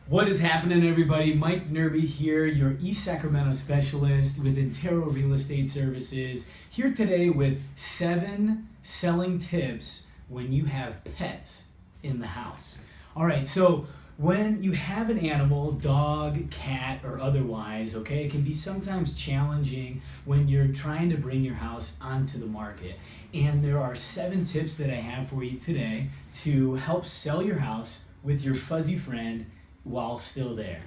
What is happening, everybody? Mike Nerby here, your East Sacramento specialist with Intero Real Estate Services, here today with 7 selling tips when you have pets in the house. All right, so when you have an animal, dog, cat, or otherwise, okay, it can be sometimes challenging when you're trying to bring your house onto the market. And there are 7 tips that I have for you today to help sell your house with your fuzzy friend while still there.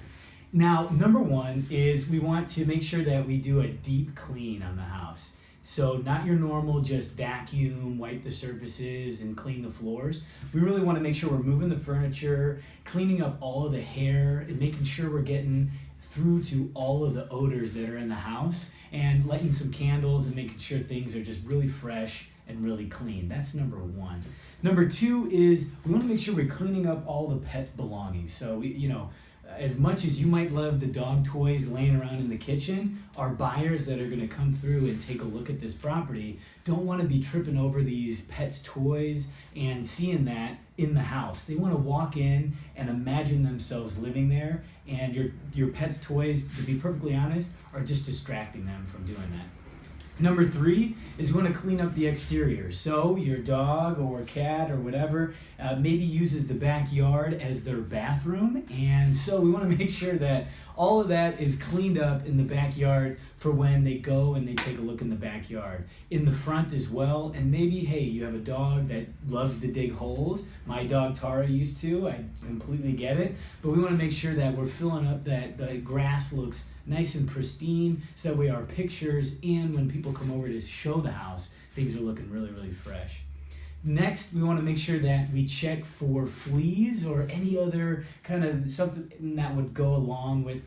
Now, number 1 is we want to make sure that we do a deep clean on the house. So not your normal just vacuum, wipe the surfaces, and clean the floors. We really want to make sure we're moving the furniture, cleaning up all of the hair, and making sure we're getting through to all of the odors that are in the house, and lighting some candles and making sure things are just really fresh and really clean. That's number 1. Number 2 is we want to make sure we're cleaning up all the pets' belongings. So as much as you might love the dog toys laying around in the kitchen, our buyers that are going to come through and take a look at this property don't want to be tripping over these pets' toys and seeing that in the house. They want to walk in and imagine themselves living there, and your pets' toys, to be perfectly honest, are just distracting them from doing that. Number 3 is we want to clean up the exterior. So your dog or cat or whatever maybe uses the backyard as their bathroom, and so we want to make sure that all of that is cleaned up in the backyard for when they go and they take a look in the backyard. In the front as well, and maybe, hey, you have a dog that loves to dig holes. My dog Tara used to. I completely get it. But we want to make sure that we're filling up that the grass looks nice and pristine, so that way our pictures and when people come over to show the house, things are looking really, really fresh. Next, we want to make sure that we check for fleas or any other kind of something that would go along with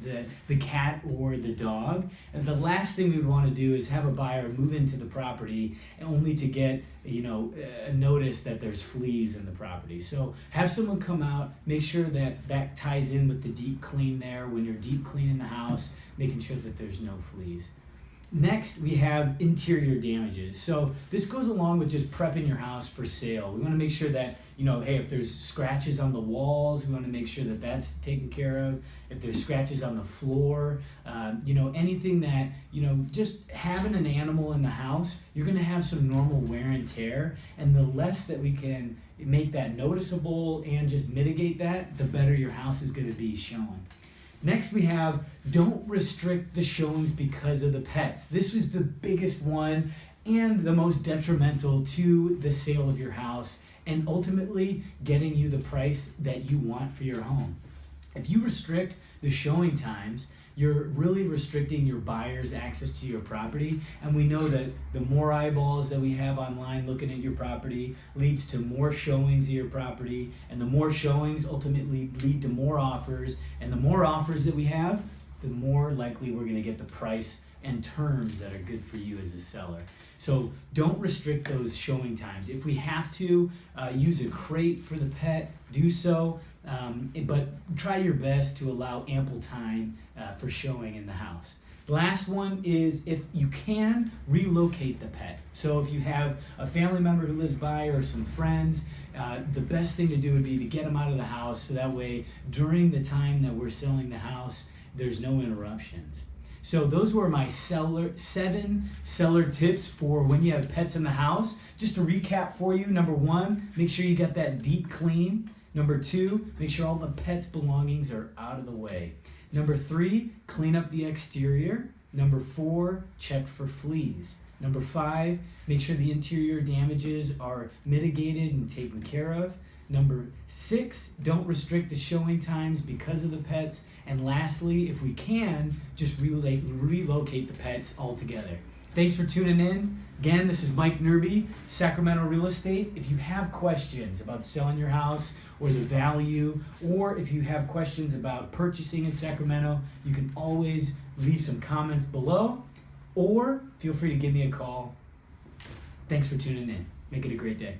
the cat or the dog. And the last thing we would want to do is have a buyer move into the property only to get a notice that there's fleas in the property. So have someone come out, make sure that that ties in with the deep clean there when you're deep cleaning the house, making sure that there's no fleas. Next, we have interior damages. So this goes along with just prepping your house for sale. We want to make sure that, hey, if there's scratches on the walls, we want to make sure that that's taken care of. If there's scratches on the floor, anything that, just having an animal in the house, you're going to have some normal wear and tear. And the less that we can make that noticeable and just mitigate that, the better your house is going to be showing. Next, we have don't restrict the showings because of the pets. This was the biggest one and the most detrimental to the sale of your house and ultimately getting you the price that you want for your home. If you restrict the showing times, you're really restricting your buyer's access to your property. And we know that the more eyeballs that we have online looking at your property leads to more showings of your property. And the more showings ultimately lead to more offers. And the more offers that we have, the more likely we're gonna get the price and terms that are good for you as a seller. So don't restrict those showing times. If we have to use a crate for the pet, do so. But try your best to allow ample time for showing in the house. The last one is if you can, relocate the pet. So if you have a family member who lives by or some friends, the best thing to do would be to get them out of the house so that way during the time that we're selling the house, there's no interruptions. So those were my 7 seller tips for when you have pets in the house. Just to recap for you, number 1, make sure you got that deep clean. Number 2, make sure all the pets' belongings are out of the way. Number 3, clean up the exterior. Number 4, check for fleas. Number 5, make sure the interior damages are mitigated and taken care of. Number 6, don't restrict the showing times because of the pets. And lastly, if we can, just relocate the pets altogether. Thanks for tuning in. Again, this is Mike Nerby, Sacramento Real Estate. If you have questions about selling your house or the value, or if you have questions about purchasing in Sacramento, you can always leave some comments below, or feel free to give me a call. Thanks for tuning in. Make it a great day.